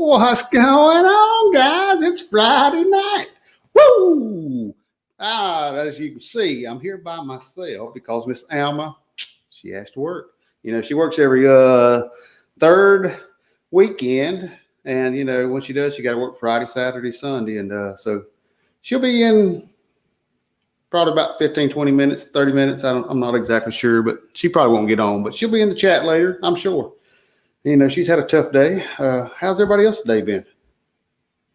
What's going on, guys? It's Friday night. Woo! As you can see, I'm here by myself because Miss Alma, she has to work. She works every third weekend. And, when she does, she got to work Friday, Saturday, Sunday. And so she'll be in probably about 15, 20 minutes, 30 minutes. I'm not exactly sure, but she probably won't get on. But she'll be in the chat later, I'm sure. She's had a tough day. How's everybody else's day been?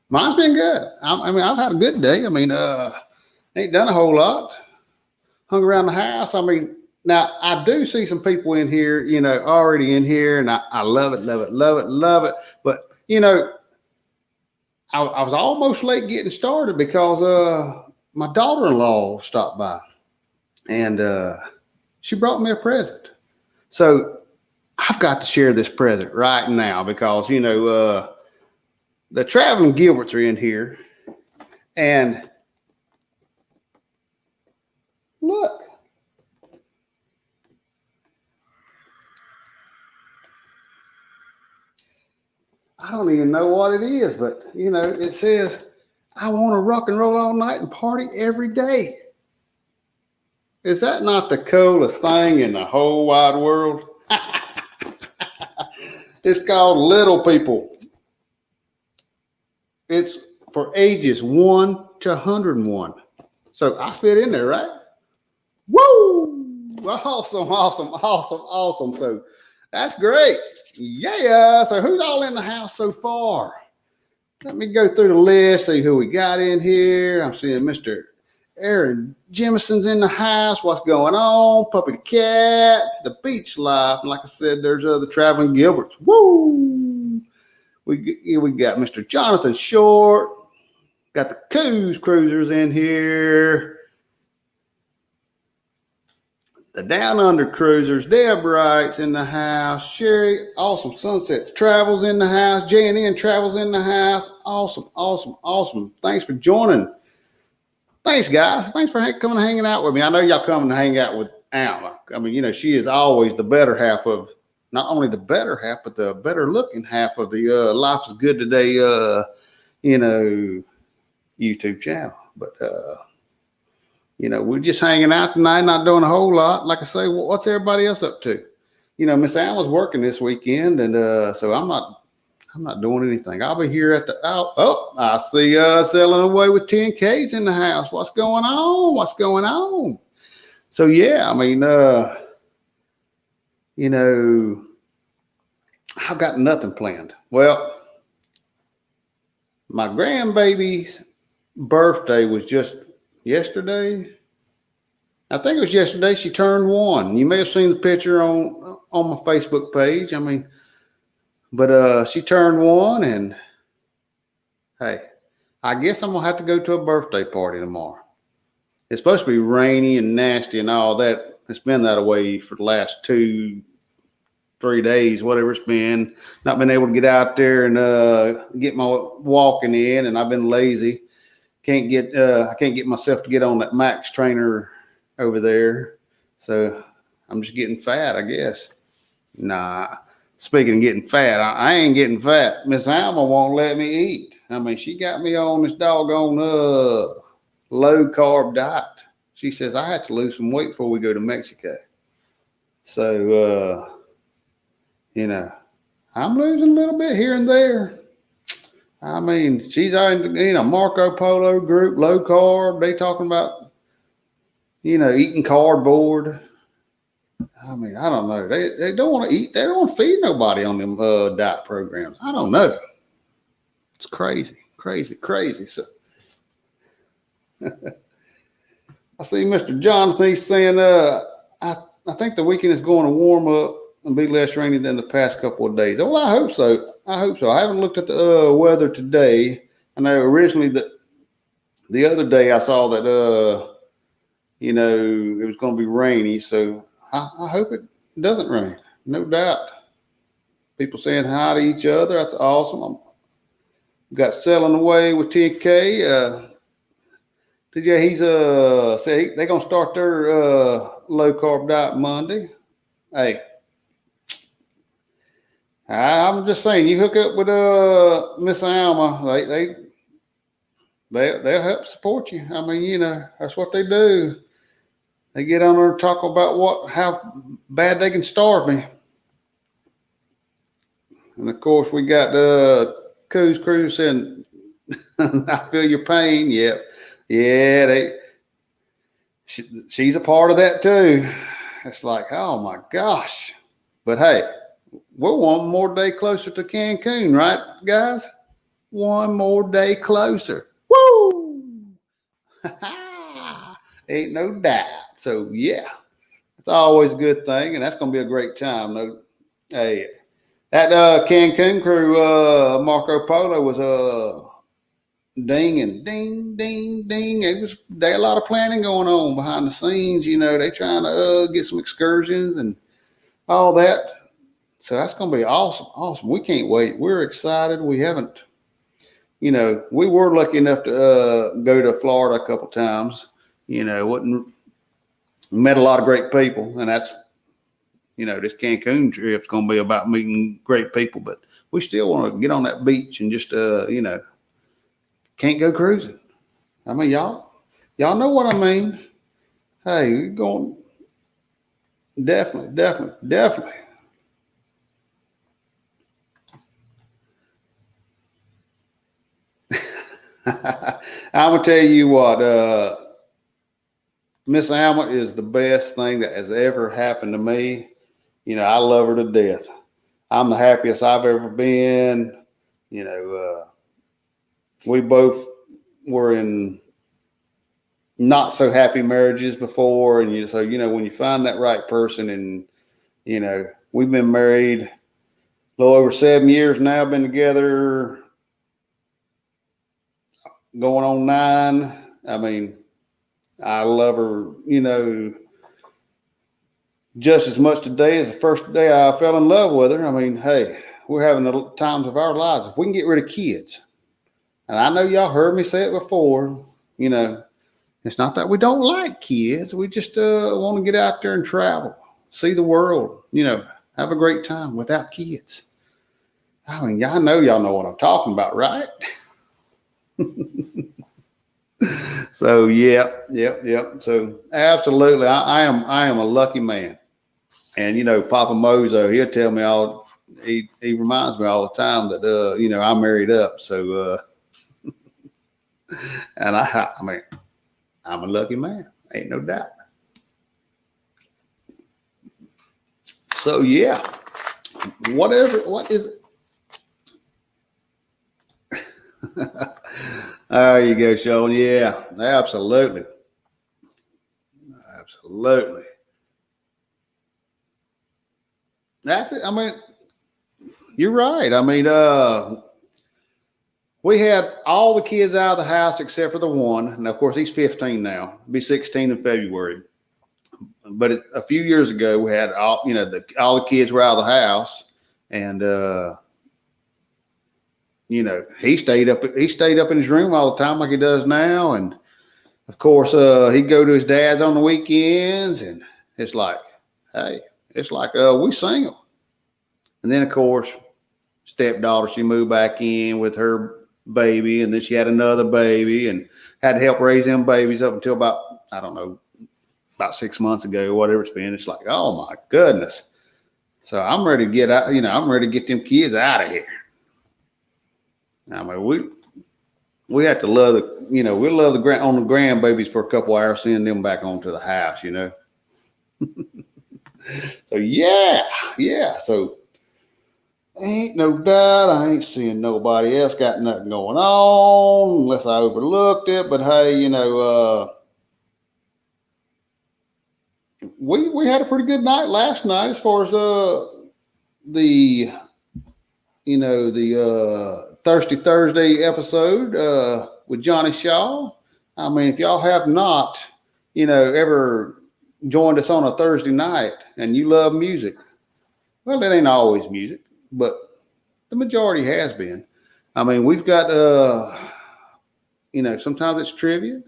Mine's been good. I've had a good day. Ain't done a whole lot. Hung around the house. Now I do see some people in here, already in here, and I love it, love it, love it, love it. But I was almost late getting started because my daughter-in-law stopped by, and she brought me a present. So I've got to share this present right now because, the traveling Gilberts are in here. And look. I don't even know what it is, but, it says, I want to rock and roll all night and party every day. Is that not the coolest thing in the whole wide world? It's called Little People. It's for ages 1 to 101. So I fit in there, right? Woo! Awesome, awesome, awesome, awesome. So that's great. Yeah. So who's all in the house so far? Let me go through the list, see who we got in here. I'm seeing Mr. Aaron Jimison's in the house. What's going on? Puppy the Cat, the Beach Life. And like I said, there's the Traveling Gilberts. Woo! We got Mr. Jonathan Short. Got the Coos Cruisers in here. The Down Under Cruisers. Deb Wright's in the house. Sherry, Awesome Sunset Travels in the house. J&N Travels in the house. Awesome, awesome, awesome. Thanks for joining. Thanks, guys. Thanks for coming and hanging out with me. I know y'all come and hang out with Alma. She is always the better half of, not only the better half, but the better looking half of the Life is Good Today, YouTube channel. But, we're just hanging out tonight, not doing a whole lot. Like I say, what's everybody else up to? Miss Alma's working this weekend, and so I'm not doing anything. I'll be here at the I see selling away with 10Ks in the house. What's going on? What's going on? So yeah, I've got nothing planned. Well, my grandbaby's birthday was just yesterday. I think it was yesterday. She turned 1. You may have seen the picture on my Facebook page. But she turned 1, and hey, I guess I'm gonna have to go to a birthday party tomorrow. It's supposed to be rainy and nasty and all that. It's been that way for the last 2-3 days, whatever it's been. Not been able to get out there and get my walking in, and I've been lazy. I can't get myself to get on that Max trainer over there. So I'm just getting fat, I guess. Nah. Speaking of getting fat, I ain't getting fat. Miss Alma won't let me eat. She got me on this doggone low carb diet. She says I have to lose some weight before we go to Mexico. So, I'm losing a little bit here and there. She's in a Marco Polo group, low carb. They talking about, eating cardboard. I don't know. They don't want to eat. They don't want to feed nobody on them diet programs. I don't know. It's crazy, crazy, crazy. So I see Mr. Jonathan. He's saying, I think the weekend is going to warm up and be less rainy than the past couple of days. Well, I hope so. I haven't looked at the weather today. I know originally the other day I saw that it was going to be rainy. So I hope it doesn't rain. No doubt. People saying hi to each other. That's awesome. Got selling away with 10K. TJ, he's said they're gonna start their low carb diet Monday. Hey, I'm just saying, you hook up with Miss Alma, they'll help support you. I mean, that's what they do. They get on there and talk about how bad they can starve me. And of course, we got Coos Cruise saying, "I feel your pain." Yep, yeah, she's a part of that too. It's like, oh my gosh. But hey, we're one more day closer to Cancun, right, guys? One more day closer. Woo! Ain't no doubt. So yeah, it's always a good thing, and that's gonna be a great time. No, hey, that Cancun crew, Marco Polo was ding and ding, ding, ding. They had a lot of planning going on behind the scenes. They trying to get some excursions and all that. So that's going to be awesome. Awesome. We can't wait. We're excited. We haven't, we were lucky enough to go to Florida a couple times. Met a lot of great people, and that's, this Cancun trip's going to be about meeting great people, but we still want to get on that beach and just, can't go cruising. I mean, y'all know what I mean. Hey, we're going definitely. I'm gonna tell you what, Miss Alma is the best thing that has ever happened to me. I love her to death. I'm the happiest I've ever been. We both were in not so happy marriages before, and so when you find that right person, and we've been married a little over 7 years now, been together going on 9. I mean, I love her, just as much today as the first day I fell in love with her. I mean, hey, we're having the times of our lives. If we can get rid of kids, and I know y'all heard me say it before, it's not that we don't like kids. We just want to get out there and travel, see the world, have a great time without kids. I mean, y'all know what I'm talking about, right? So yep. So absolutely, I am a lucky man. And Papa Mozo, he'll tell me he reminds me all the time that I'm married up. So and I mean, I'm a lucky man, ain't no doubt. So yeah, what is it? There you go, Sean. Yeah, absolutely. That's it. I mean, you're right. I mean, we had all the kids out of the house except for the one, and of course he's 15 now. Be 16 in February. But a few years ago, we had all the kids were out of the house, and he stayed up in his room all the time like he does now. And of course, he'd go to his dad's on the weekends, and it's like, hey, we single. And then of course, stepdaughter, she moved back in with her baby, and then she had another baby and had to help raise them babies up until about, I don't know, about 6 months ago or whatever it's been. It's like, oh my goodness. So I'm ready to get out, I'm ready to get them kids out of here. I mean, we have to love we love the grandbabies for a couple hours, send them back onto the house, So yeah. So ain't no doubt I ain't seeing nobody else got nothing going on unless I overlooked it. But hey, we had a pretty good night last night as far as the Thirsty Thursday episode with Johnny Shaw. I mean, if y'all have not, ever joined us on a Thursday night and you love music, well, it ain't always music, but the majority has been. I mean, we've got, sometimes it's trivia.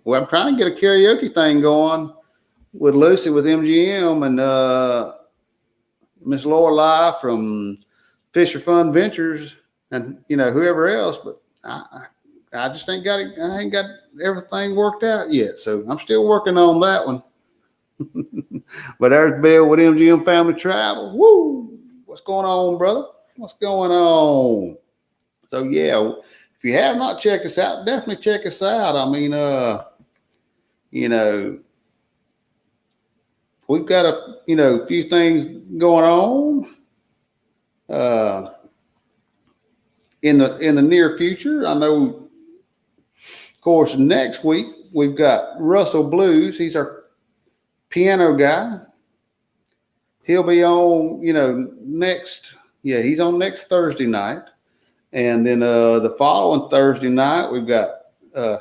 Well, I'm trying to get a karaoke thing going with Lucy with MGM and Miss Lorelei from Fisher Fun Ventures and, whoever else, but I just ain't got it. I ain't got everything worked out yet. So I'm still working on that one. But there's Bill with MGM Family Travel. Woo! What's going on, brother? What's going on? So yeah, if you have not checked us out, definitely check us out. I mean, we've got a few things going on in the near future. I know, of course, next week we've got Russell Blues. He's our piano guy. He'll be on, he's on next Thursday night. And then the following Thursday night, we've got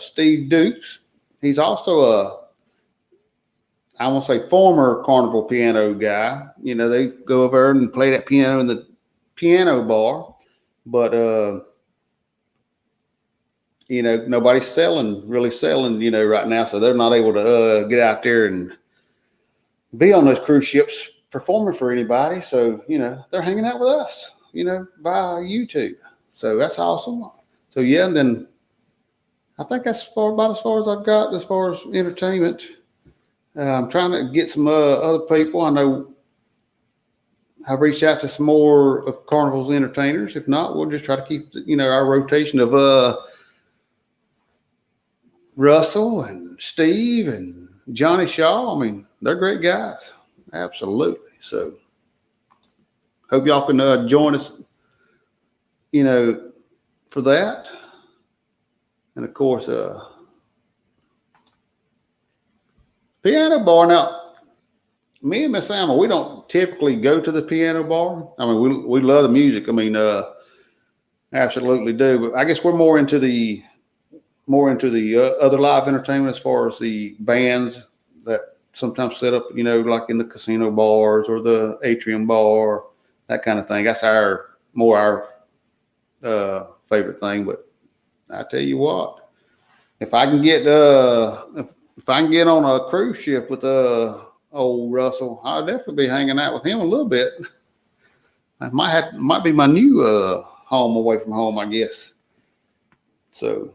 Steve Dukes. He's also I won't say former Carnival piano guy. They go over and play that piano in the piano bar. But, nobody's really selling, right now. So they're not able to get out there and be on those cruise ships performing for anybody. So, they're hanging out with us, via YouTube. So that's awesome. So yeah, and then I think that's about as far as I've got as far as entertainment. I'm trying to get some other people. I know I've reached out to some more of Carnival's entertainers. If not, we'll just try to keep our rotation of Russell and Steve and Johnny Shaw. I mean, they're great guys. Absolutely. So hope y'all can join us, for that. And of course, piano bar. Now, me and Miss Alma, we don't typically go to the piano bar. I mean, we love the music. I mean, absolutely do. But I guess we're more into the other live entertainment as far as the bands that sometimes set up, like in the casino bars or the atrium bar, that kind of thing. That's our favorite thing. But I tell you what, if I can get if I can get on a cruise ship with old Russell, I'll definitely be hanging out with him a little bit. I might be my new home away from home, I guess. So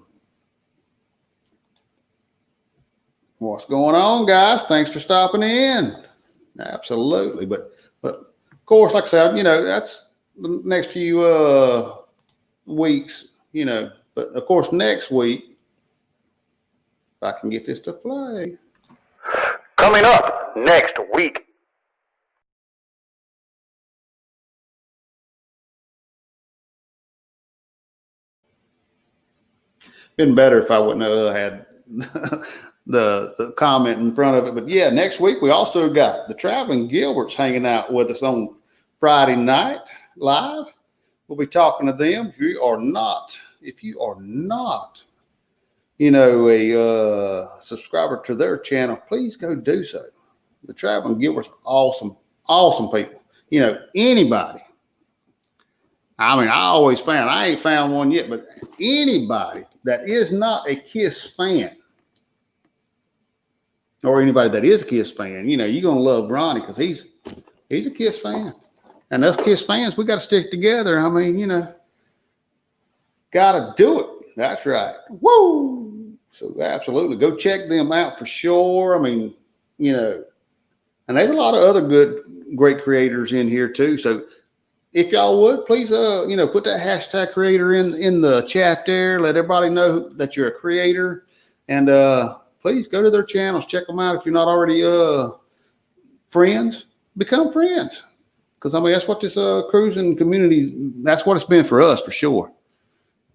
what's going on, guys? Thanks for stopping in. Absolutely. But of course, like I said, that's the next few weeks, but of course next week, if I can get this to play. Coming up next week. Been better if I wouldn't have had the comment in front of it. But yeah, next week we also got the Traveling Gilberts hanging out with us on Friday night live. We'll be talking to them. If you are not, a subscriber to their channel, please go do so. The Traveling Gilberts are awesome people. Anybody. I mean, I ain't found one yet, but anybody that is not a Kiss fan, or anybody that is a Kiss fan, you're going to love Ronnie because he's a Kiss fan. And us Kiss fans, we got to stick together. I mean, got to do it. That's right. Woo! So absolutely, go check them out for sure. I mean, and there's a lot of other great creators in here too. So if y'all would, please, put that hashtag creator in the chat there. Let everybody know that you're a creator. And please go to their channels. Check them out. If you're not already friends, become friends. Because, I mean, that's what this cruising community, that's what it's been for us, for sure.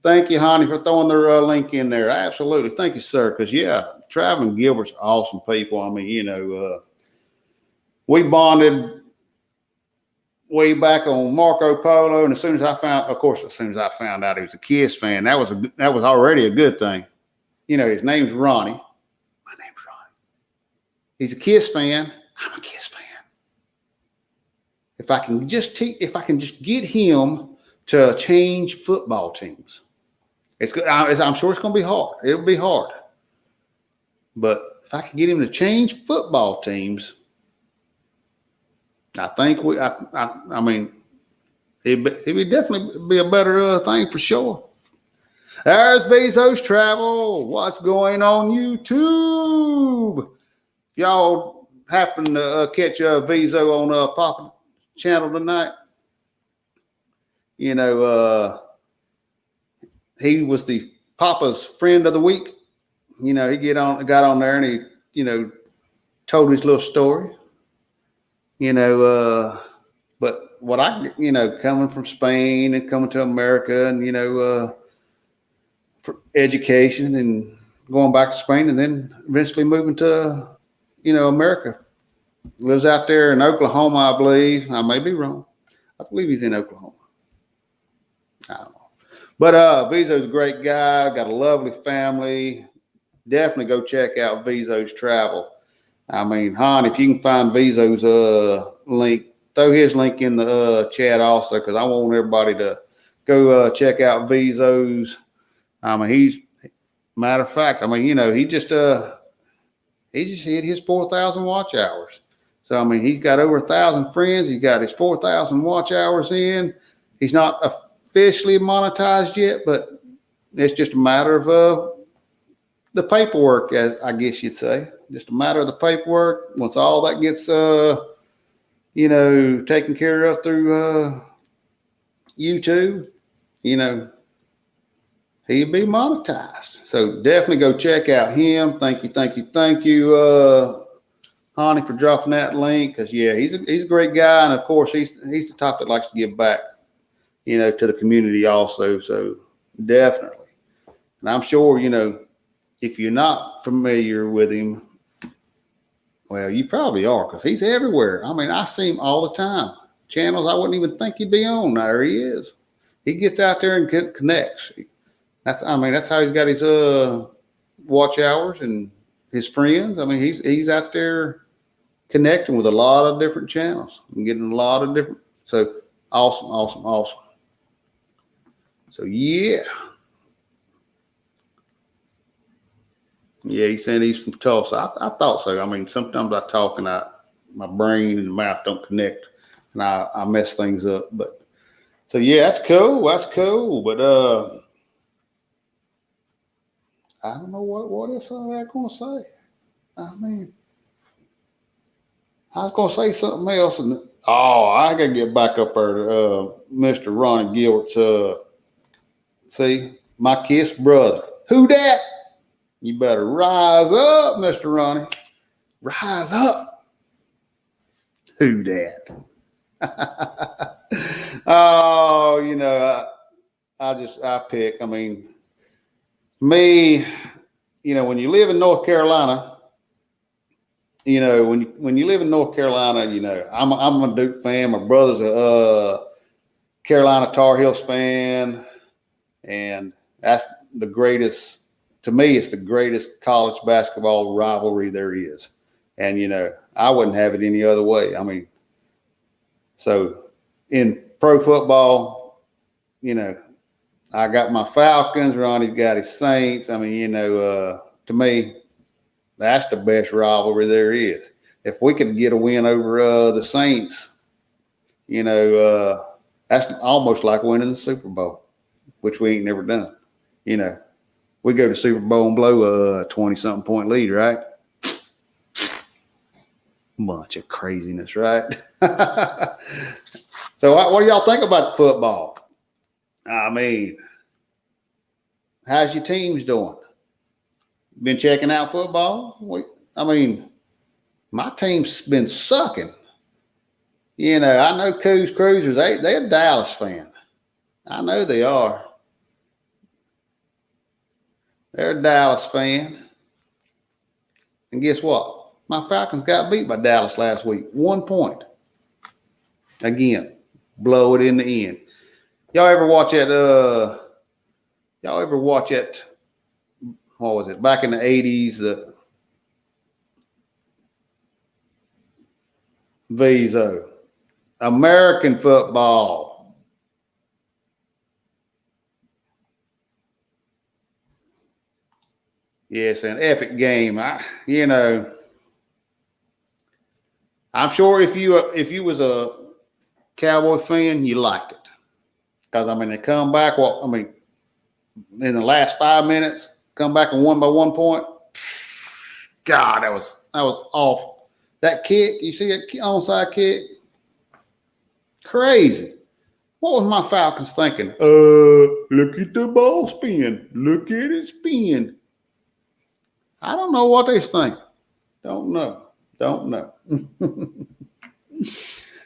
Thank you, Honey, for throwing their link in there. Absolutely. Thank you, sir. Because, yeah, Traveling Gilbert's awesome people. I mean, we bonded way back on Marco Polo. And as soon as I found out he was a Kiss fan, that was already a good thing. His name's Ronnie. My name's Ronnie. He's a Kiss fan. I'm a Kiss fan. If I can just get him to change football teams, I'm sure it's going to be hard. It'll be hard. But if I can get him to change football teams, I think I mean, He'd definitely be a better thing for sure. There's Vizo's Travel. What's going on YouTube? Y'all happen to catch Vizo on Papa channel tonight? You know, he was the Papa's friend of the week. You know, he got on there and he, you know, told his little story. You know, but what you know, coming from Spain and coming to America and, you know, for education and going back to Spain and then eventually moving to, you know, America. Lives out there in Oklahoma, I believe. I may be wrong. I believe he's in Oklahoma. I don't know. But Vizo's a great guy, got a lovely family. Definitely go check out Vizo's Travel. I mean, Han, if you can find Vizo's link, throw his link in the chat also, because I want everybody to go check out Vizo's. I mean, matter of fact, I mean, you know, he just hit his 4,000 watch hours. So, I mean, he's got over 1,000 friends. He's got his 4,000 watch hours in. He's not officially monetized yet, but it's just a matter of the paperwork, I guess you'd say. Just a matter of the paperwork. Once all that gets, you know, taken care of through YouTube, you know, he'll be monetized. So definitely go check out him. Thank you, Honey, for dropping that link. Because yeah, he's a great guy, and of course he's the type that likes to give back, you know, to the community also. So definitely, and I'm sure, you know, if you're not familiar with him, well, you probably are, because he's everywhere. I mean, I see him all the time. Channels I wouldn't even think he'd be on. There he is. He gets out there and connects. That's how he's got his watch hours and his friends. I mean, he's out there connecting with a lot of different channels and getting a lot of different. So awesome. So yeah. Yeah, he said he's from Tulsa. I thought so. I mean, sometimes I talk and my brain and mouth don't connect and I mess things up. But so yeah, that's cool. But I don't know what else I'm gonna say. I mean, I was gonna say something else, and I gotta get back up there to Mr. Ronnie Gilbert's. See, my kiss brother. Who that? You better rise up, Mr. Ronnie. Rise up. Who that? Oh, you know, I pick. I mean, me, you know, when you live in North Carolina, you know, when you live in North Carolina, you know, I'm a Duke fan. My brother's a Carolina Tar Heels fan, and that's the greatest. To me, it's the greatest college basketball rivalry there is. And, you know, I wouldn't have it any other way. I mean, so in pro football, you know, I got my Falcons, Ronnie's got his Saints. I mean, you know, to me, that's the best rivalry there is. If we could get a win over the Saints, you know, that's almost like winning the Super Bowl, which we ain't never done, you know. We go to Super Bowl and blow a 20-something point lead, right? Bunch of craziness, right? So what do y'all think about football? I mean, how's your teams doing? Been checking out football? I mean, my team's been sucking. You know, I know Cruisers, they're a Dallas fan. I know they are. They're a Dallas fan. And guess what? My Falcons got beat by Dallas last week. 1 point. Again, blow it in the end. Y'all ever watch that? What was it? Back in the 80s, the Vizo. American football. Yes, an epic game. You know, I'm sure if you was a Cowboy fan, you liked it. Because, I mean, they come back, in the last 5 minutes, come back and won by 1 point. God, that was awful. That kick, you see that onside kick? Crazy. What was my Falcons thinking? Look at the ball spin. Look at it spin. I don't know what they think. Don't know.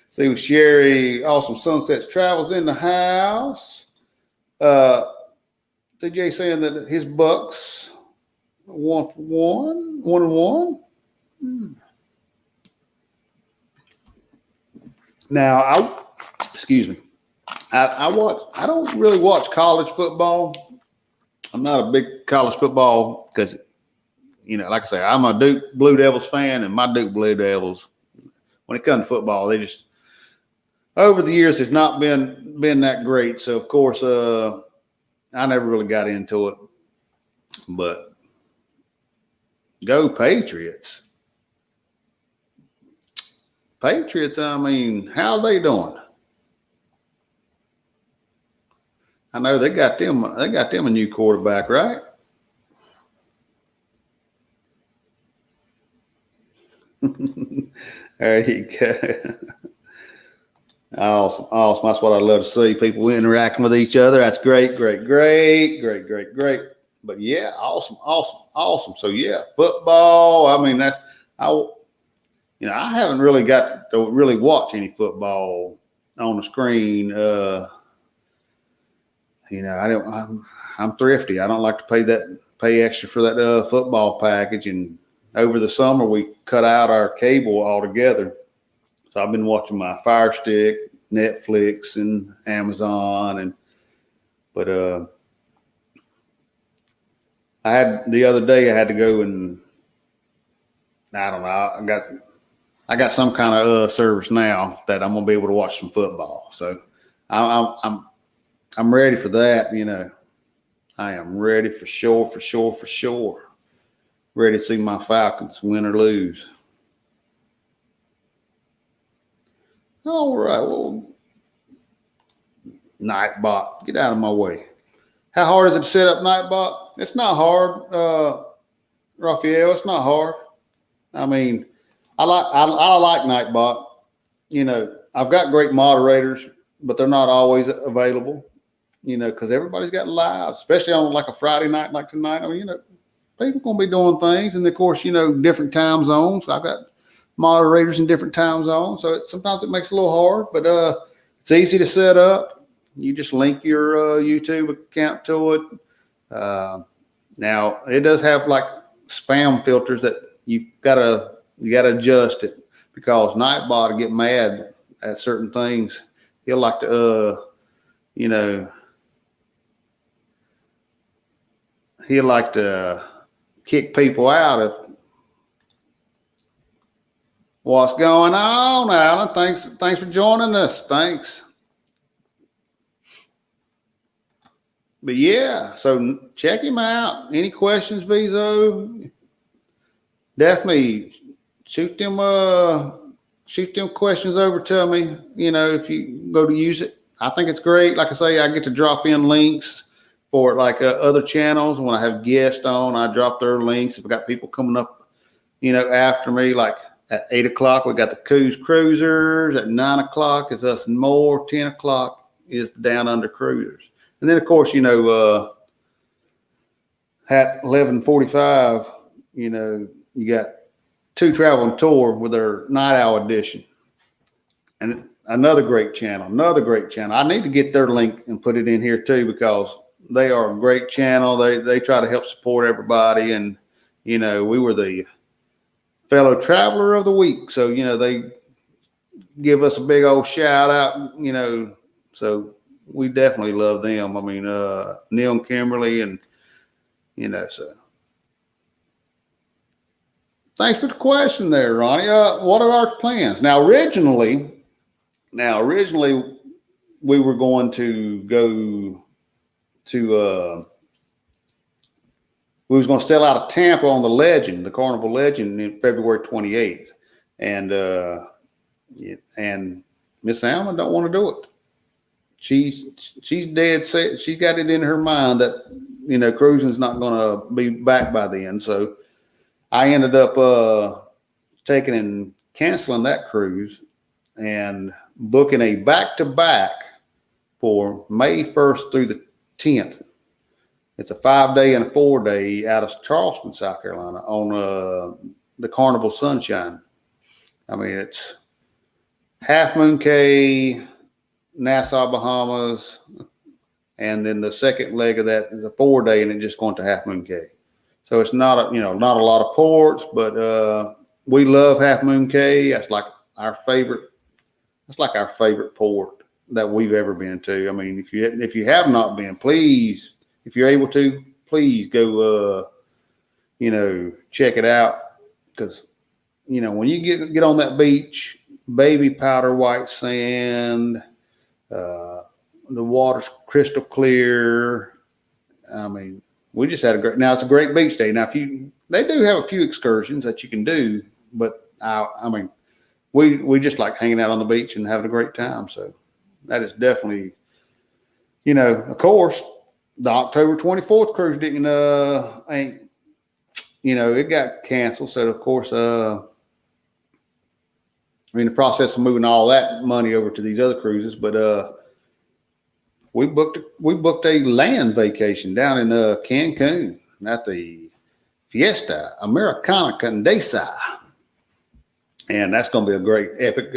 See with Sherry, Awesome Sunsets Travels in the house. TJ saying that his Bucks 1-1. Now, excuse me. I don't really watch college football. I'm not a big college football because, like I say, I'm a Duke Blue Devils fan, and my Duke Blue Devils, when it comes to football, they just over the years has not been that great. So of course, I never really got into it. But go Patriots! Patriots. I mean, how are they doing? I know they got them a new quarterback, right? There you go. Awesome. That's what I love to see. People interacting with each other. That's great. But yeah, awesome. So yeah, football. I mean, I haven't really got to really watch any football on the screen. I'm thrifty. I don't like to pay extra for that football package. And over the summer, we cut out our cable altogether. So I've been watching my Fire Stick, Netflix, and Amazon. But the other day I had to go and I don't know. I got some kind of service now that I'm gonna be able to watch some football. So I'm ready for that. I am ready for sure. Ready to see my Falcons win or lose. All right, well, Nightbot, get out of my way. How hard is it to set up Nightbot? It's not hard, Raphael. It's not hard. I mean, I like Nightbot. I've got great moderators, but they're not always available. Because everybody's got lives, especially on like a Friday night like tonight. I mean, people gonna be doing things, and of course, different time zones. I've got moderators in different time zones, so sometimes it makes it a little hard, but it's easy to set up. You just link your YouTube account to it. Now it does have like spam filters that you gotta adjust it, because Nightbot will get mad at certain things. He'll like to he'll like to kick people out of what's going on, Alan. Thanks for joining us. Thanks. But yeah, so check him out. Any questions, Vizo? Definitely shoot them questions over to me. If you go to use it, I think it's great. Like I say, I get to drop in links for like other channels. When I have guests on, I drop their links. If I got people coming up, after me, like at 8 o'clock, we got the Cruisers. At 9 o'clock is us and more. 10 o'clock is the Down Under Cruisers. And then, of course, at 11:45, you got Two Traveling Tour with their Night Owl edition. And another great channel. I need to get their link and put it in here too, because they are a great channel. They try to help support everybody. And, we were the fellow traveler of the week. So, they give us a big old shout out, so we definitely love them. I mean, Neil and Kimberly, and, so. Thanks for the question there, Ronnie. What are our plans? Now, originally, we were going to go to, we was going to sell out of Tampa on the Carnival Legend, in February 28th. And Miss Alma don't want to do it. she's dead set. She's got it in her mind that, cruising's not going to be back by then. So I ended up taking and canceling that cruise and booking a back-to-back for May 1st through the 10th. It's a 5-day and a 4-day out of Charleston, South Carolina on the Carnival Sunshine. I mean, it's Half Moon Cay, Nassau, Bahamas, and then the second leg of that is a 4-day, and it's just going to Half Moon Cay. So it's not not a lot of ports, but we love Half Moon Cay. That's like our favorite. That's like our favorite port that we've ever been to. I mean, if you have not been, please, if you're able to, please go check it out, because when you get on that beach, baby powder white sand, the water's crystal clear. I mean, we just had it's a great beach day. Now, they do have a few excursions that you can do, but I mean, we just like hanging out on the beach and having a great time. So that is definitely, of course, the October 24th cruise it got canceled. So of course, in the process of moving all that money over to these other cruises, but we booked a land vacation down in Cancun at the Fiesta Americana Condesa. And that's going to be a great epic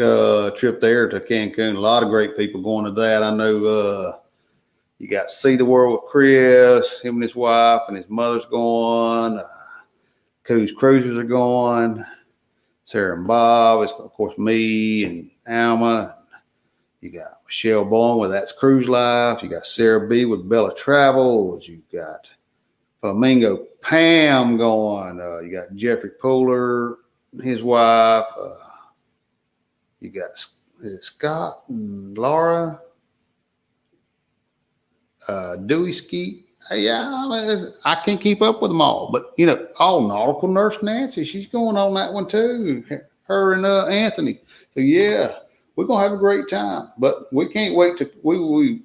trip there to Cancun. A lot of great people going to that. I know you got See the World with Chris, him and his wife, and his mother's going. Coos Cruisers are going. Sarah and Bob. It's, of course, me and Alma. You got Michelle Bowen with That's Cruise Life. You got Sarah B with Bella Travels. You got Flamingo Pam going. You got Jeffrey Pooler, his wife. You got, is it Scott and Laura? Dewey Skeet. Yeah, I can't keep up with them all, but Nautical Nurse Nancy, she's going on that one too. Her and Anthony. So yeah, we're gonna have a great time. But we can't wait to. We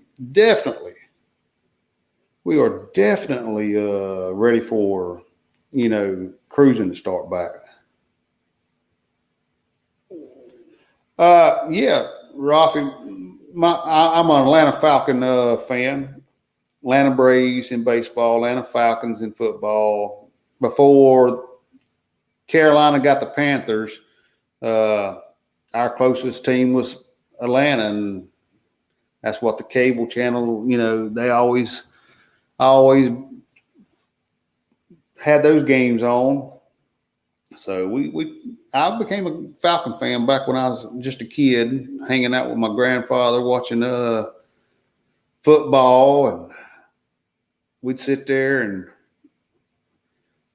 are definitely ready for cruising to start back. Yeah, Rafi, I'm an Atlanta Falcon fan. Atlanta Braves in baseball, Atlanta Falcons in football. Before Carolina got the Panthers, our closest team was Atlanta, and that's what the cable channel, they always had those games on. So I became a Falcon fan back when I was just a kid, hanging out with my grandfather, watching football, and we'd sit there and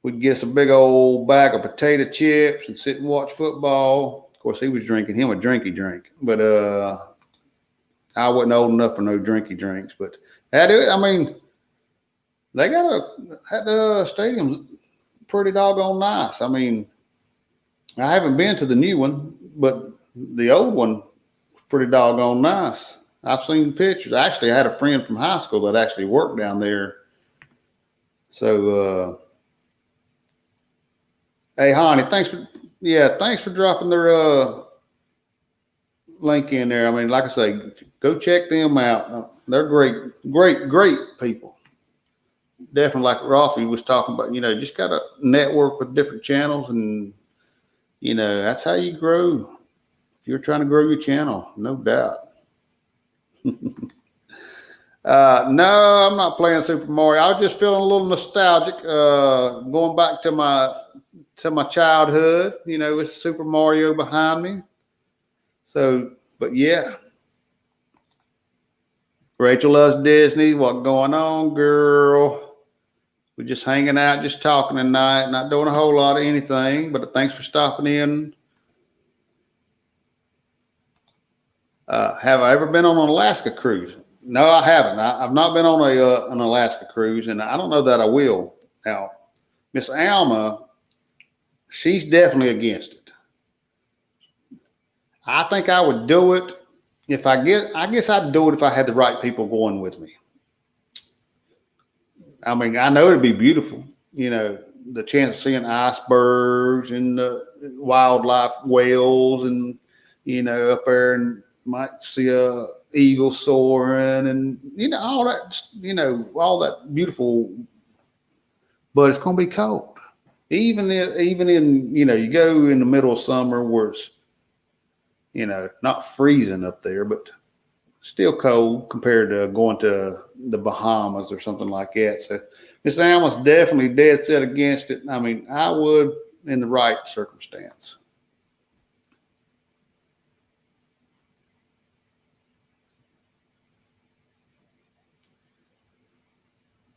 we'd get us a big old bag of potato chips and sit and watch football. Of course, he was drinking him a drinky drink, but I wasn't old enough for no drinky drinks. But they got the stadium's pretty doggone nice. I mean, I haven't been to the new one, but the old one was pretty doggone nice. I've seen pictures. Actually, I had a friend from high school that actually worked down there. So, hey, Honey, thanks for dropping their link in there. I mean, like I say, go check them out. They're great people. Definitely, like Rafi was talking about, just got to network with different channels, and that's how you grow. If you're trying to grow your channel, no doubt. No, I'm not playing Super Mario. I was just feeling a little nostalgic, going back to my childhood. With Super Mario behind me. So, but yeah. Rachel loves Disney. What's going on, girl? We're just hanging out, just talking tonight, not doing a whole lot of anything, but thanks for stopping in. Have I ever been on an Alaska cruise? No, I haven't. I've not been on an Alaska cruise, and I don't know that I will. Now, Miss Alma, she's definitely against it. I think I would do it I guess I'd do it if I had the right people going with me. I mean, I know it'd be beautiful. The chance of seeing icebergs and wildlife whales, and up there, and might see a eagle soaring, and all that. All that beautiful. But it's going to be cold. Even in you go in the middle of summer where it's not freezing up there, but still cold compared to going to the Bahamas or something like that. So Miss Alma's definitely dead set against it. I mean, I would in the right circumstance.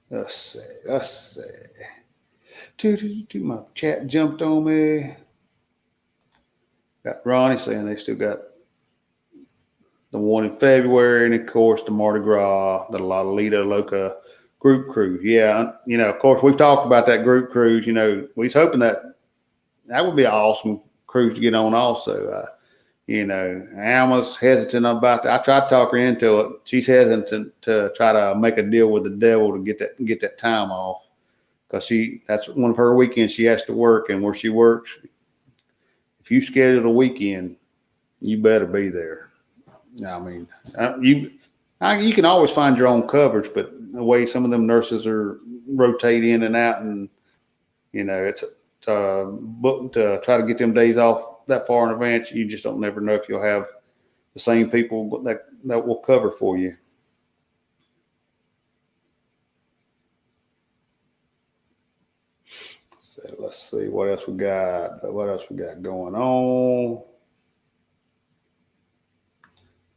Let's see. My chat jumped on me. Got Ronnie saying they still got the one in February, and of course the Mardi Gras, the La Lita Loca group cruise. Yeah, of course we've talked about that group cruise. We was hoping that would be an awesome cruise to get on. Also, Alma's hesitant about that. I tried to talk her into it. She's hesitant to try to make a deal with the devil to get that time off, because that's one of her weekends she has to work, and where she works, if you schedule a weekend, you better be there. I mean, you can always find your own coverage, but the way some of them nurses are rotate in and out, and it's booked to try to get them days off that far in advance. You just don't never know if you'll have the same people that will cover for you. So let's see what else we got. What else we got going on?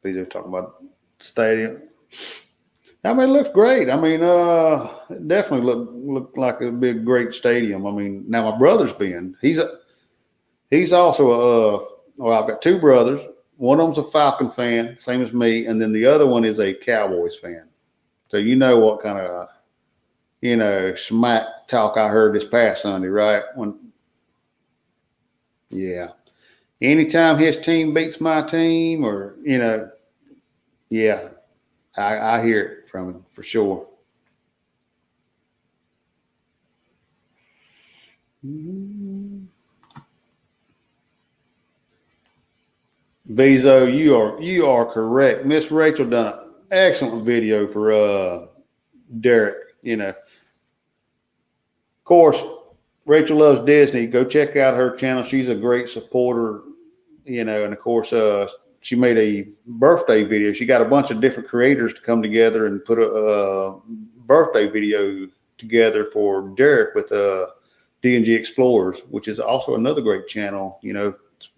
They're talking about stadium. I mean, it looks great. I mean, it definitely looked like a big, great stadium. I mean, now my brother's been. He's also well, I've got two brothers. One of them's a Falcon fan, same as me, and then the other one is a Cowboys fan. So what kind of smack talk I heard this past Sunday, right? Yeah. Anytime his team beats my team, or yeah, I hear it from him for sure. Vizo, you are correct. Miss Rachel done an excellent video for Derek. Of course, Rachel loves Disney. Go check out her channel. She's a great supporter. And of course, she made a birthday video. She got a bunch of different creators to come together and put a birthday video together for Derek with D&G Explorers, which is also another great channel,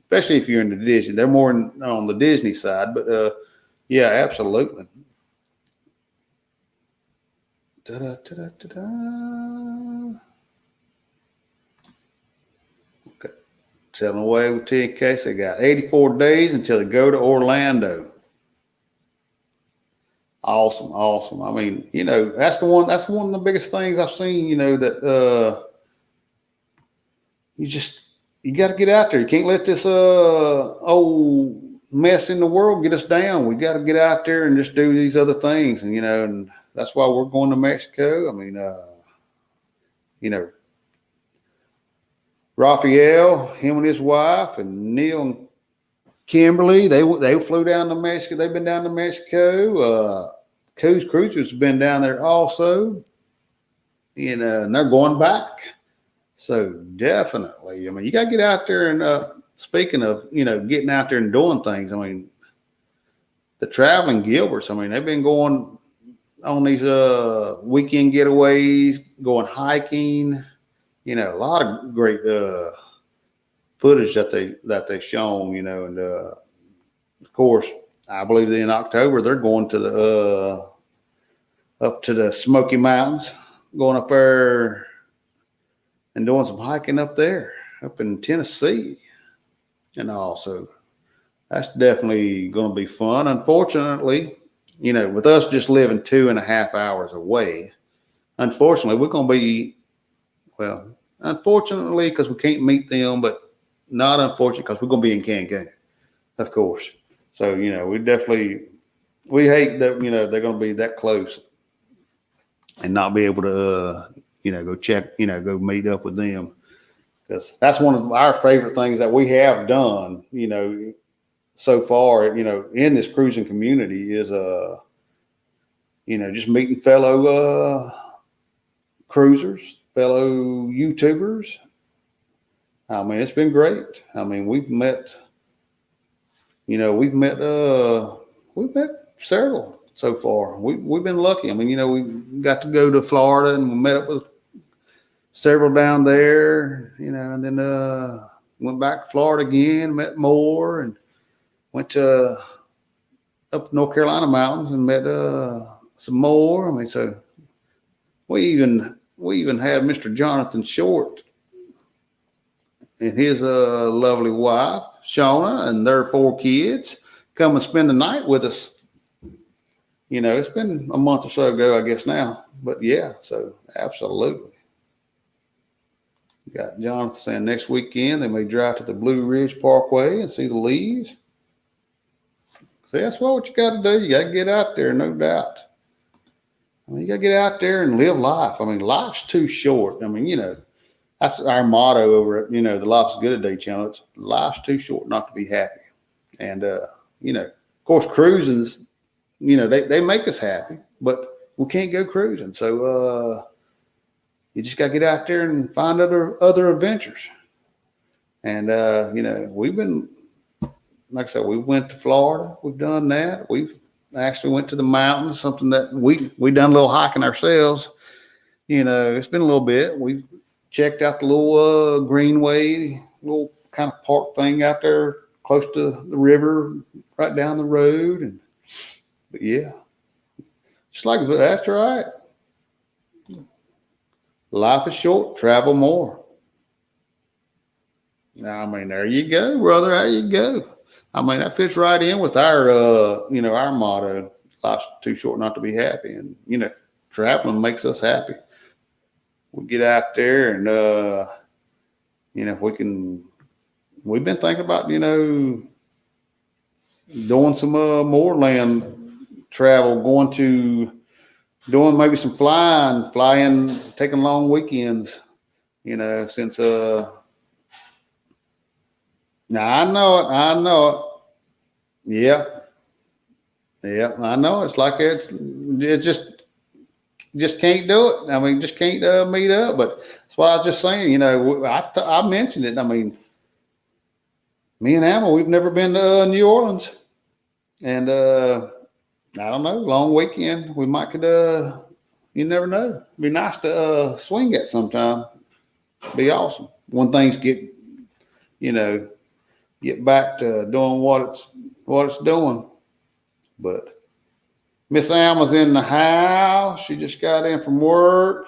especially if you're into Disney. They're more on the Disney side, but yeah, absolutely. Okay. Selling away with 10K. They got 84 days until they go to Orlando. Awesome. I mean, that's one of the biggest things I've seen, that you got to get out there. You can't let this old mess in the world get us down. We got to get out there and just do these other things. And, and that's why we're going to Mexico. I mean, Raphael, him and his wife, and Neil and Kimberly, they flew down to Mexico. They've been down to Mexico. Coos Cruisers has been down there also, and they're going back. So definitely, I mean, you got to get out there. And speaking of, getting out there and doing things, I mean, the traveling Gilberts, I mean, they've been going on these weekend getaways, going hiking. A lot of great footage that they've shown. And of course, I believe that in October they're going to the up to the Smoky Mountains, going up there and doing some hiking up there, up in Tennessee, and also that's definitely going to be fun. Unfortunately, with us just living 2.5 hours away, unfortunately, we're going to be, well, unfortunately, because we can't meet them, but not unfortunately because we're going to be in Cancun, of course. So, we hate that, they're going to be that close and not be able to, go check, go meet up with them. Because that's one of our favorite things that we have done, so far, in this cruising community is, just meeting fellow cruisers, fellow YouTubers. I mean, it's been great. I mean, we've met several so far. We've been lucky. I mean, we got to go to Florida and we met up with several down there, and then went back to Florida again, met more, and went to up North Carolina mountains and met some more. I mean, so we even had Mr. Jonathan Short and his lovely wife, Shauna, and their 4 kids come and spend the night with us. It's been a month or so ago, I guess now. But yeah, so absolutely. Got Jonathan saying next weekend they may drive to the Blue Ridge Parkway and see the leaves. See, that's what you got to do. You got to get out there, no doubt. I mean, you got to get out there and live life. I mean, life's too short. I mean, that's our motto over at, the Life's Good a Day channel. It's life's too short not to be happy. And, of course, cruising's, they make us happy, but we can't go cruising. So, you just got to get out there and find other adventures. And, we've been, like I said, we went to Florida. We've done that. We've actually went to the mountains, something that we done a little hiking ourselves. It's been a little bit. We've checked out the little greenway, little kind of park thing out there close to the river, right down the road. But yeah, just like that's right. Life is short, travel more. I mean, there you go, brother. There you go. I mean, that fits right in with our, our motto, life's too short not to be happy. And, traveling makes us happy. We get out there and, if we've been thinking about, doing some more land travel, doing maybe some flying, taking long weekends, since, now I know it. Yep. I know. It's like it just can't do it. I mean, just can't meet up. But that's what I was just saying. I mentioned it. I mean, me and Alma, we've never been to New Orleans, and I don't know. Long weekend, we might could. You never know. It'd be nice to swing at sometime. It'd be awesome when things get back to doing what it's doing. But Miss Alma's in the house. She just got in from work.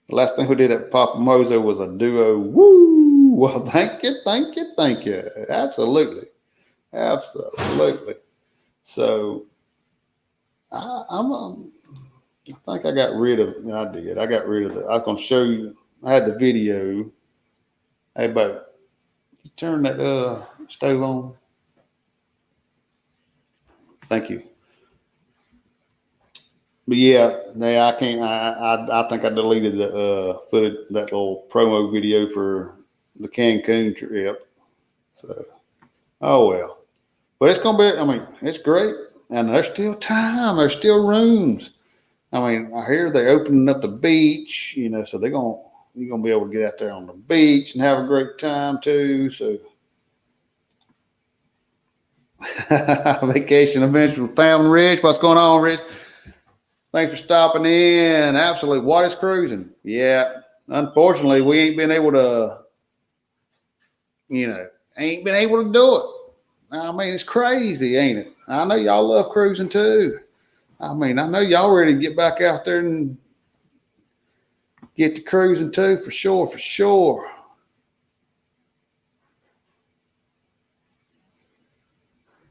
The last thing we did at Papa Mozo was a duo. Woo! Well, thank you. Absolutely. So I think I got rid of. I did. I got rid of it. I was going to show you. I had the video. Hey, babe, you turn that stove on. Thank you. But yeah, I can't. I think I deleted the footage, that little promo video for the Cancun trip. So, oh well. But it's gonna be. I mean, it's great, and there's still time. There's still rooms. I mean, I hear they're opening up the beach. So you're gonna be able to get out there on the beach and have a great time too. So, vacation adventure with Pam and Rich. What's going on, Rich? Thanks for stopping in. Absolutely. What is cruising? Yeah. Unfortunately, we ain't been able to, ain't been able to do it. I mean, it's crazy, ain't it? I know y'all love cruising too. I mean, I know y'all ready to get back out there and get to cruising too, for sure.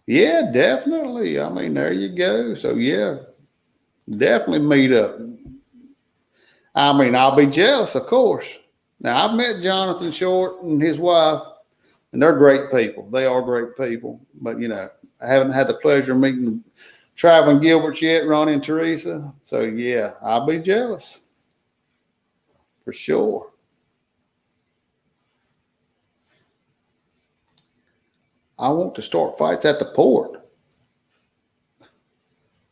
Yeah, definitely. I mean, there you go. So yeah. Definitely meet up. I mean, I'll be jealous, of course. Now, I've met Jonathan Short and his wife, and they're great people. They are great people. But, I haven't had the pleasure of meeting Traveling Gilberts yet, Ronnie and Teresa. So, yeah, I'll be jealous for sure. I want to start fights at the port.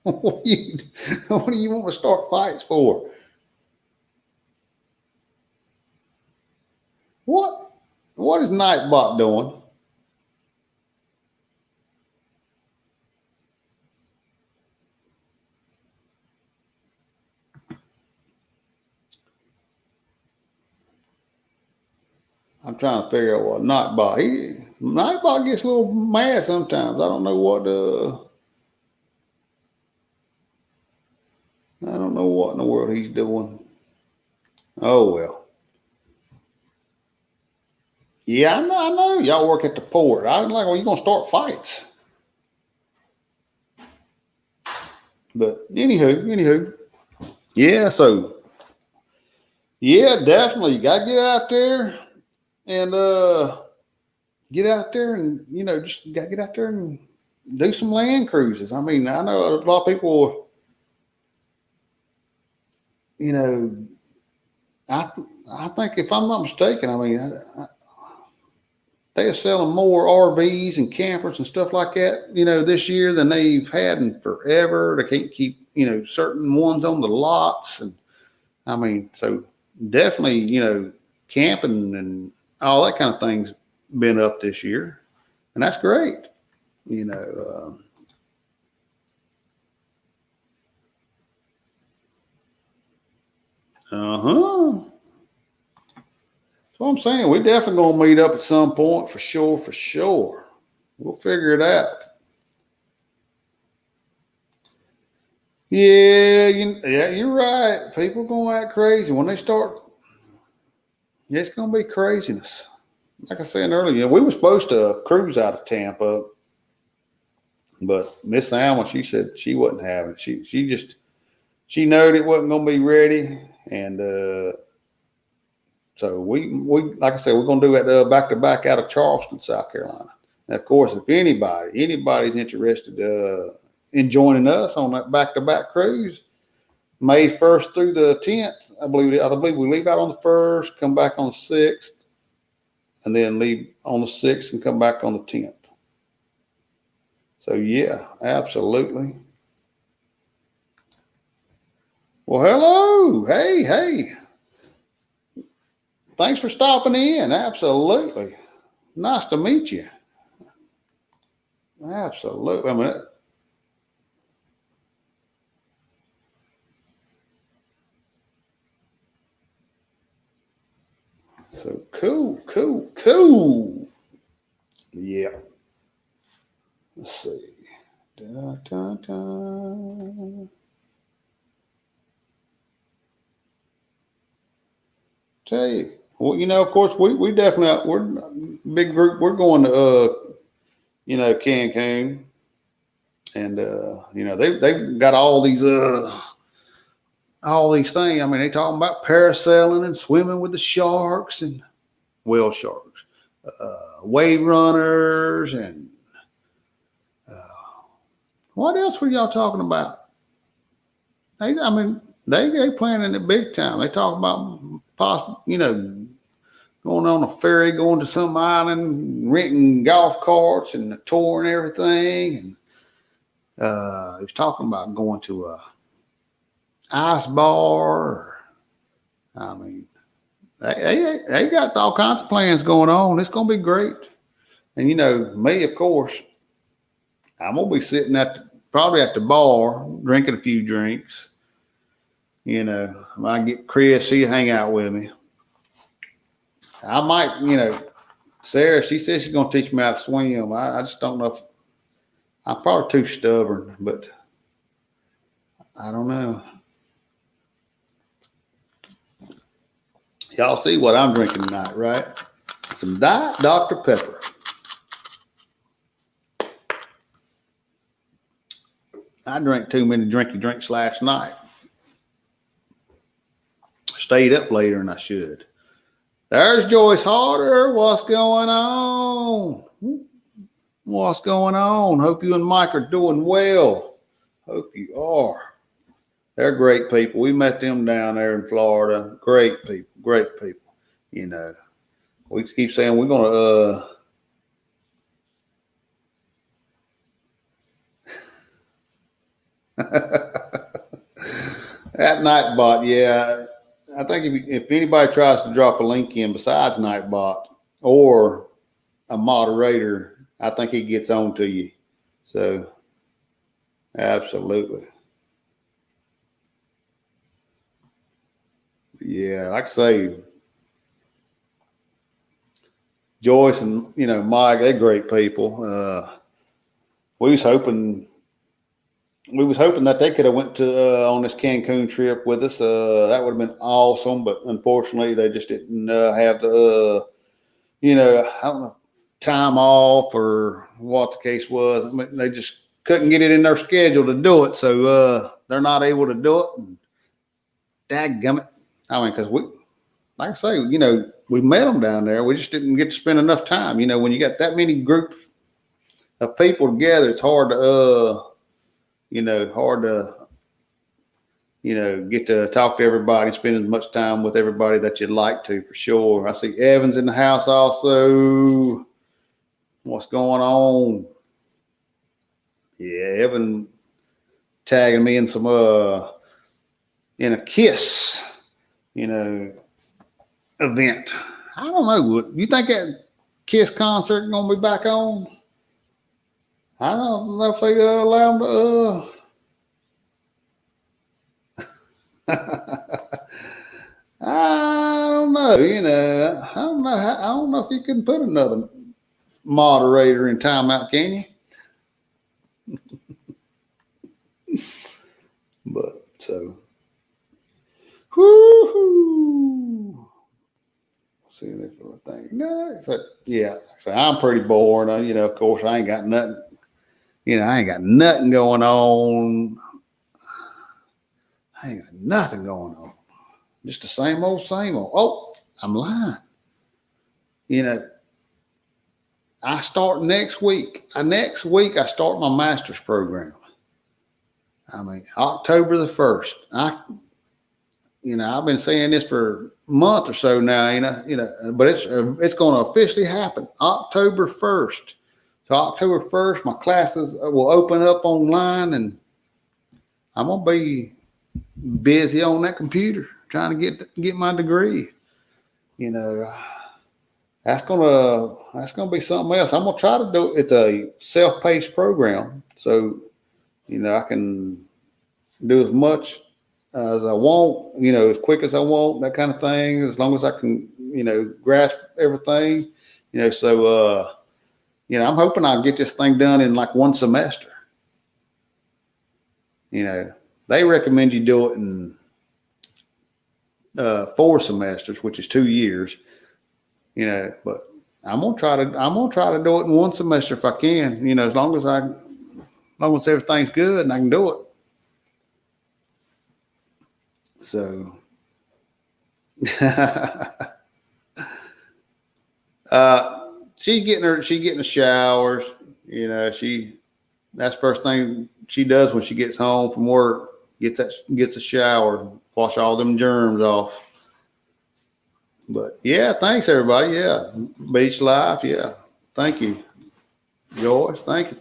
What do you want to start fights for? What is Nightbot doing? I'm trying to figure out what Nightbot. Nightbot gets a little mad sometimes. I don't know what in the world he's doing. Oh well. Yeah, I know. Y'all work at the port. I was like, well, you gonna start fights. But anywho. Yeah, so yeah, definitely. You gotta get out there and just gotta get out there and do some land cruises. I mean, I know a lot of people, I I think if I'm not mistaken, I mean, they are selling more RVs and campers and stuff like that, this year than they've had in forever. They can't keep, certain ones on the lots. And I mean, so definitely, camping and all that kind of thing's been up this year. And that's great, you know. Uh-huh. So I'm saying we definitely gonna meet up at some point for sure, for sure. We'll figure it out. Yeah, you're right. People gonna act crazy when they start. It's gonna be craziness. Like I said earlier, we were supposed to cruise out of Tampa, but Miss Alma, she said she wasn't having it. She knowed it wasn't gonna be ready, and so we like I said, we're gonna do it back to back out of Charleston, South Carolina. And of course, if anybody's interested in joining us on that back to back cruise, May 1st through the 10th, I believe we leave out on the 1st, come back on the 6th, and then leave on the 6th and come back on the 10th. So yeah, absolutely. Well, hello. Hey. Thanks for stopping in. Absolutely. Nice to meet you. Absolutely. I mean, so cool. Yeah. Let's see. Da-da-da-da. Tell you. Well, of course, we definitely, we're a big group. We're going to, Cancun. And, they've got all these things. I mean, they talking about parasailing and swimming with the sharks and whale sharks, wave runners, and what else were y'all talking about? They planning it big time. They talk about going on a ferry, going to some island, renting golf carts and a tour and everything. And he was talking about going to a ice bar. I mean, they got all kinds of plans going on. It's going to be great. And me, of course, I'm going to be sitting probably at the bar, drinking a few drinks. I might get Chris, he'll hang out with me. I might, Sarah, she says she's going to teach me how to swim. I just don't know if I'm probably too stubborn, but I don't know. Y'all see what I'm drinking tonight, right? Some Diet Dr. Pepper. I drank too many drinky drinks last night. Stayed up later than I should. There's Joyce Harder. What's going on? What's going on? Hope you and Mike are doing well. Hope you are. They're great people. We met them down there in Florida. Great people. Great people. You know, we keep saying we're going that Nightbot, yeah. I think if anybody tries to drop a link in besides Nightbot or a moderator, I think he gets on to you. So, absolutely. Yeah, like I say, Joyce and Mike, they're great people. We was hoping that they could have went to on this Cancun trip with us. That would have been awesome, but unfortunately, they just didn't have the I don't know, time off or what the case was. I mean, they just couldn't get it in their schedule to do it, so they're not able to do it. And dadgummit, I mean, because like I say, we met them down there. We just didn't get to spend enough time. When you got that many groups of people together, it's hard to get to talk to everybody and spend as much time with everybody that you'd like to, for sure. I see Evan's in the house also. What's going on? Yeah, Evan tagging me in some in a Kiss, event. I don't know. You think that Kiss concert gonna be back on? I don't know if they allow them to. I don't know. I don't know if you can put another moderator in timeout, can you? But so, whoo. See if I think no. So yeah, so I'm pretty bored. Of course, I ain't got nothing. I ain't got nothing going on. I ain't got nothing going on. Just the same old, same old. Oh, I'm lying. I start next week. Next week, I start my master's program. I mean, October the 1st. I've been saying this for a month or so now, but it's going to officially happen October 1st. So October 1st, my classes will open up online, and I'm going to be busy on that computer trying to get my degree. That's gonna be something else. I'm gonna try to do. It's a self-paced program, so I can do as much as I want, as quick as I want, that kind of thing. As long as I can, grasp everything, So, I'm hoping I'll get this thing done in like one semester. They recommend you do it in 4 semesters, which is 2 years. But I'm gonna try to do it in 1 semester if I can. As long as everything's good and I can do it. So, she's getting a shower. That's the first thing she does when she gets home from work. Gets a shower, wash all them germs off. But yeah, thanks everybody. Yeah, beach life. Yeah, thank you, Joyce. Thank you.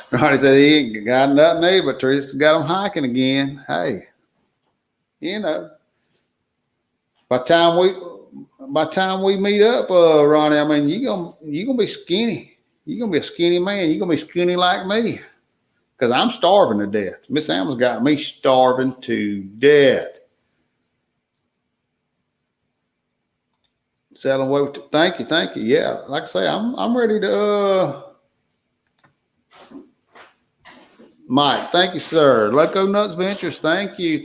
Ronnie said he ain't got nothing there, but Teresa's got him hiking again. Hey, by the time we meet up, Ronnie, I mean you gonna be skinny. You're gonna be a skinny man. You're gonna be skinny like me. Because I'm starving to death. Miss Alma's got me starving to death. Selling away. Thank you. Yeah, like I say, I'm ready to. Mike, thank you, sir. Loco Nuts Ventures, thank you,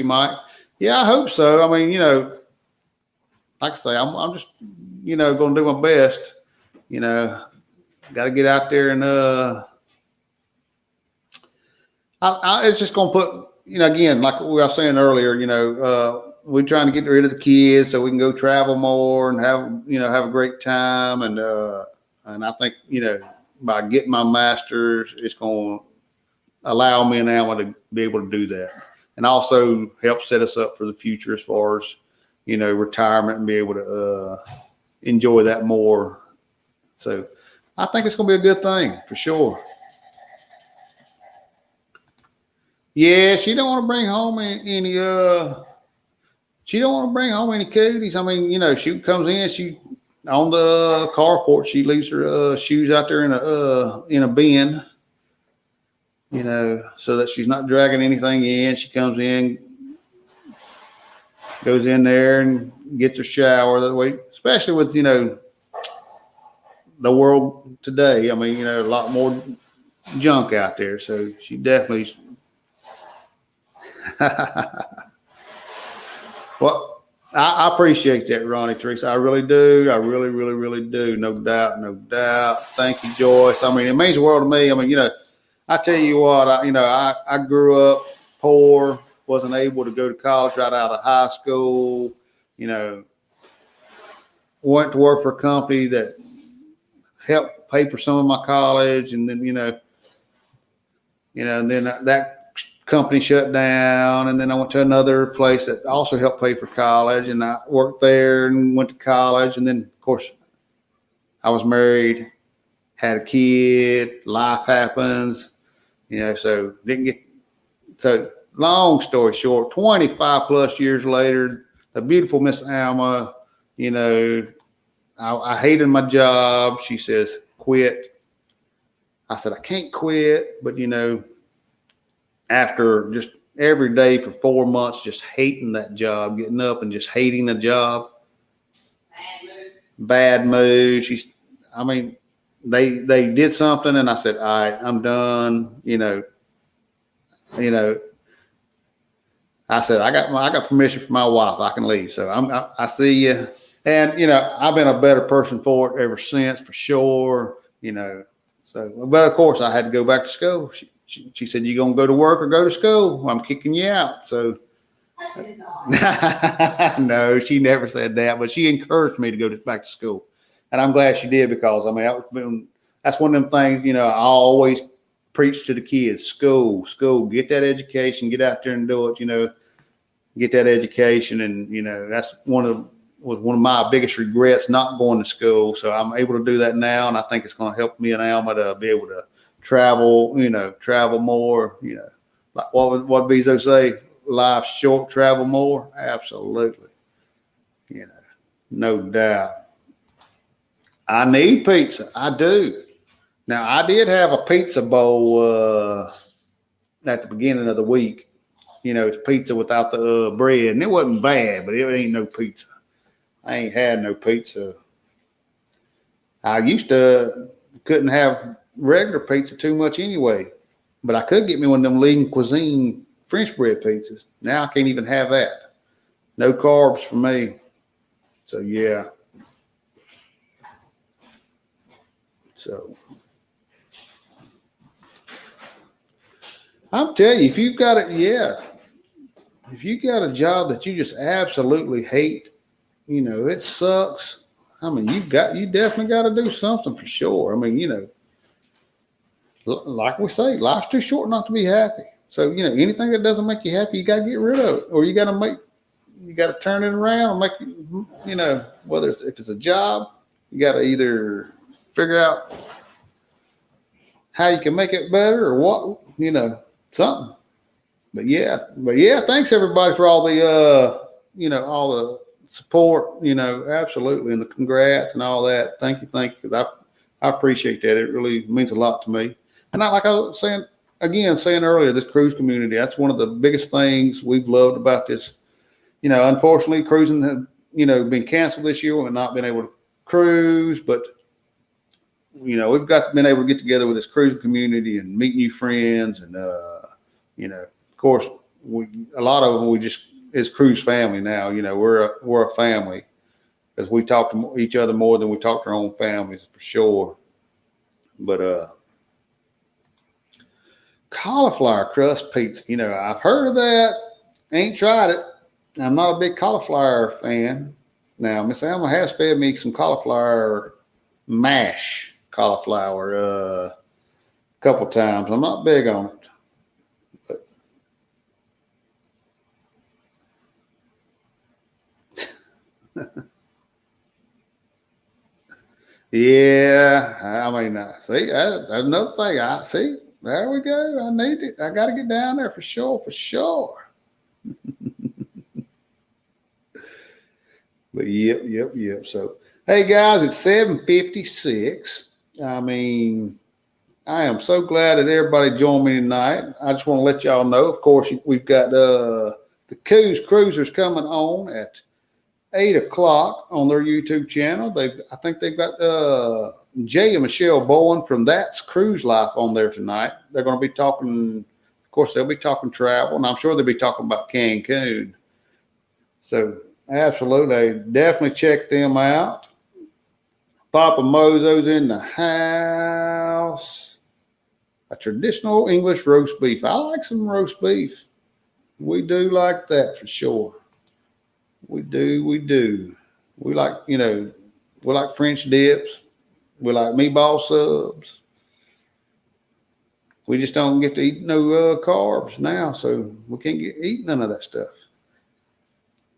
Mike. Yeah, I hope so. I mean, like I say, I'm just, going to do my best. Got to get out there and it's just going to put, again, like we were saying earlier, we're trying to get rid of the kids so we can go travel more and have a great time. And I think, by getting my master's, it's going to allow me and Alma to be able to do that, and also help set us up for the future as far as, retirement, and be able to enjoy that more. So I think it's going to be a good thing for sure. Yeah, she don't want to bring home any she don't want to bring home any cooties. I mean, she comes in, she on the carport, she leaves her shoes out there in a bin, so that she's not dragging anything in. She comes in, goes in there and gets her shower that way, especially with, the world today. I mean, a lot more junk out there. So she definitely, well, I appreciate that, Ronnie, Teresa. I really do. I really, really, really do. No doubt. No doubt. Thank you, Joyce. I mean, it means the world to me. I mean, I tell you what, I grew up poor, wasn't able to go to college right out of high school, went to work for a company that helped pay for some of my college. And then, and then that company shut down. And then I went to another place that also helped pay for college. And I worked there and went to college. And then, of course, I was married, had a kid, life happens, so didn't get, so long story short, 25 plus years later, the beautiful Miss Alma, I hated my job. She says, quit. I said, I can't quit. But, after just every day for 4 months, just hating that job, getting up and just hating the job. Bad mood. They did something, and I said, all right, I'm done. I said, I got permission from my wife. I can leave. So I see you. And, I've been a better person for it ever since, for sure. So, but of course I had to go back to school. She said, you going to go to work or go to school? Well, I'm kicking you out. So no, she never said that, but she encouraged me to go back to school. And I'm glad she did, because that's one of them things, I always preach to the kids, school, get that education, get out there and do it, get that education. And, that's was one of my biggest regrets, not going to school. So I'm able to do that now. And I think it's going to help me and Alma to be able to travel more, like what Bezo say, life's short, travel more. Absolutely. No doubt. I need pizza. I do. Now, I did have a pizza bowl at the beginning of the week. It's pizza without the bread, and it wasn't bad, but it ain't no pizza. I ain't had no pizza. I used to couldn't have regular pizza too much anyway, but I could get me one of them lean cuisine French bread pizzas. Now I can't even have that. No carbs for me. So yeah. So I'm telling you, if you got a job that you just absolutely hate, it sucks. I mean, you definitely got to do something for sure. I mean, like we say, life's too short not to be happy. So, anything that doesn't make you happy, you got to get rid of it, or you got to turn it around and make, whether if it's a job, you got to either figure out how you can make it better or what, something. But yeah, thanks everybody for all the, all the support, absolutely. And the congrats and all that. Thank you. Cause I appreciate that. It really means a lot to me. And like I was saying earlier, this cruise community, that's one of the biggest things we've loved about this. Unfortunately, cruising had, been canceled this year. We've not been able to cruise, but we've been able to get together with this cruising community and meet new friends. And, of course, a lot of them, it's cruise family now. We're a family, because we talk to each other more than we talk to our own families, for sure. But cauliflower crust pizza. You know, I've heard of that. Ain't tried it. I'm not a big cauliflower fan. Now, Miss Alma has fed me some cauliflower mash cauliflower a couple times. I'm not big on it. Yeah, I mean, see, that's another thing. I see. There we go. I need it. I got to get down there for sure, for sure. But yep. So, hey guys, it's 7:56. I mean, I am so glad that everybody joined me tonight. I just want to let y'all know. Of course, we've got the Coos Cruisers coming on at 8 o'clock on their YouTube channel. I think they've got Jay and Michelle Bowen from That's Cruise Life on there tonight. They're going to be talking, of course, they'll be talking travel, and I'm sure they'll be talking about Cancun. So absolutely, definitely check them out. Papa Mozo's in the house. A traditional English roast beef. I like some roast beef. We do like that for sure. We do. We like, we like French dips. We like meatball subs. We just don't get to eat no carbs now, so we can't eat none of that stuff.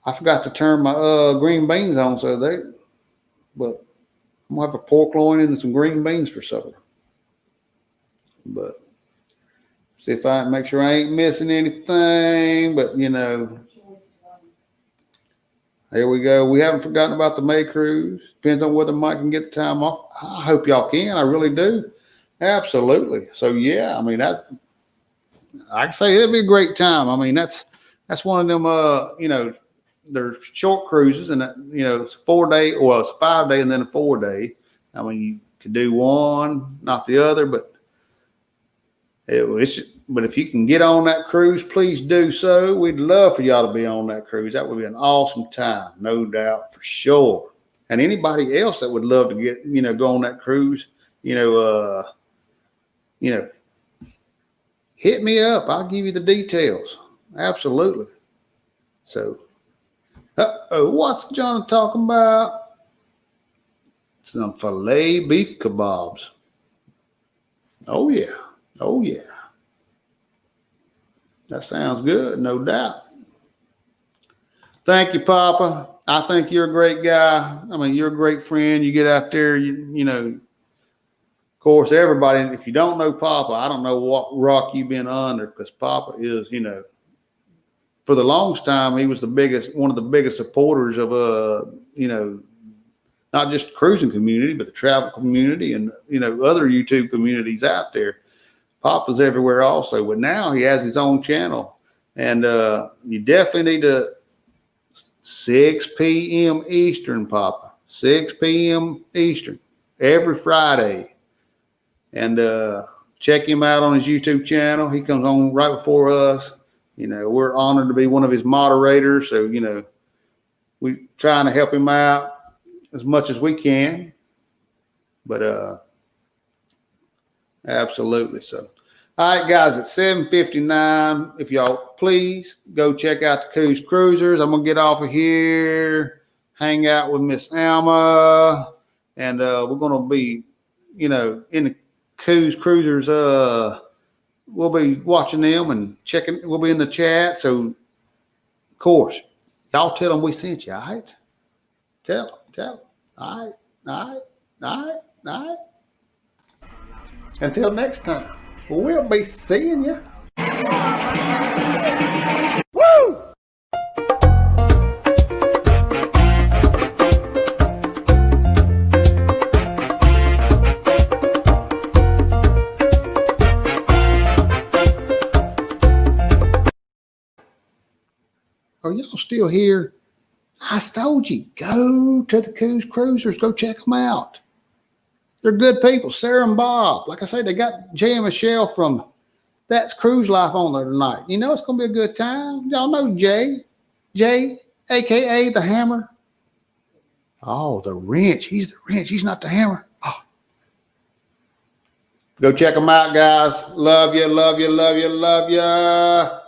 I forgot to turn my green beans on, but I'm gonna have a pork loin and some green beans for supper. But see if I make sure I ain't missing anything. But here we go. We haven't forgotten about the May cruise. Depends on whether Mike can get the time off. I hope y'all can. I really do. Absolutely. So yeah, I mean I can say it'd be a great time. I mean that's one of them. They're short cruises, and it's a 4-day. Well, it's a 5-day and then a 4-day. I mean you could do one, not the other, but but if you can get on that cruise, please do so. We'd love for y'all to be on that cruise. That would be an awesome time, no doubt, for sure. And anybody else that would love to get, go on that cruise, hit me up. I'll give you the details. Absolutely. So, what's John talking about? Some filet beef kebabs. Oh yeah. That sounds good, no doubt. Thank you, Papa. I think you're a great guy. I mean, you're a great friend. You get out there, of course, everybody, if you don't know Papa, I don't know what rock you've been under, because Papa is, for the longest time, he was one of the biggest supporters of, not just the cruising community, but the travel community and, other YouTube communities out there. Papa's everywhere also, but now he has his own channel, and you definitely need to 6 p.m. Eastern, Papa, 6 p.m. Eastern every Friday, and check him out on his YouTube channel. He comes on right before us. We're honored to be one of his moderators, so we're trying to help him out as much as we can, but absolutely. So, all right, guys, it's 7:59. If y'all please go check out the Coos Cruisers. I'm gonna get off of here, hang out with Miss Alma, and we're gonna be, in the Coos Cruisers. We'll be watching them and checking. We'll be in the chat. So, of course, y'all tell them we sent you. All right, tell them. All right. Until next time, we'll be seeing you. Woo! Are y'all still here? I told you, go to the Coos Cruisers. Go check them out. They're good people. Sarah and Bob. Like I say, they got Jay and Michelle from That's Cruise Life on there tonight. It's going to be a good time. Y'all know Jay, a.k.a. the Hammer. Oh, the wrench. He's the wrench. He's not the hammer. Oh. Go check them out, guys. Love you, love you, love you, love you.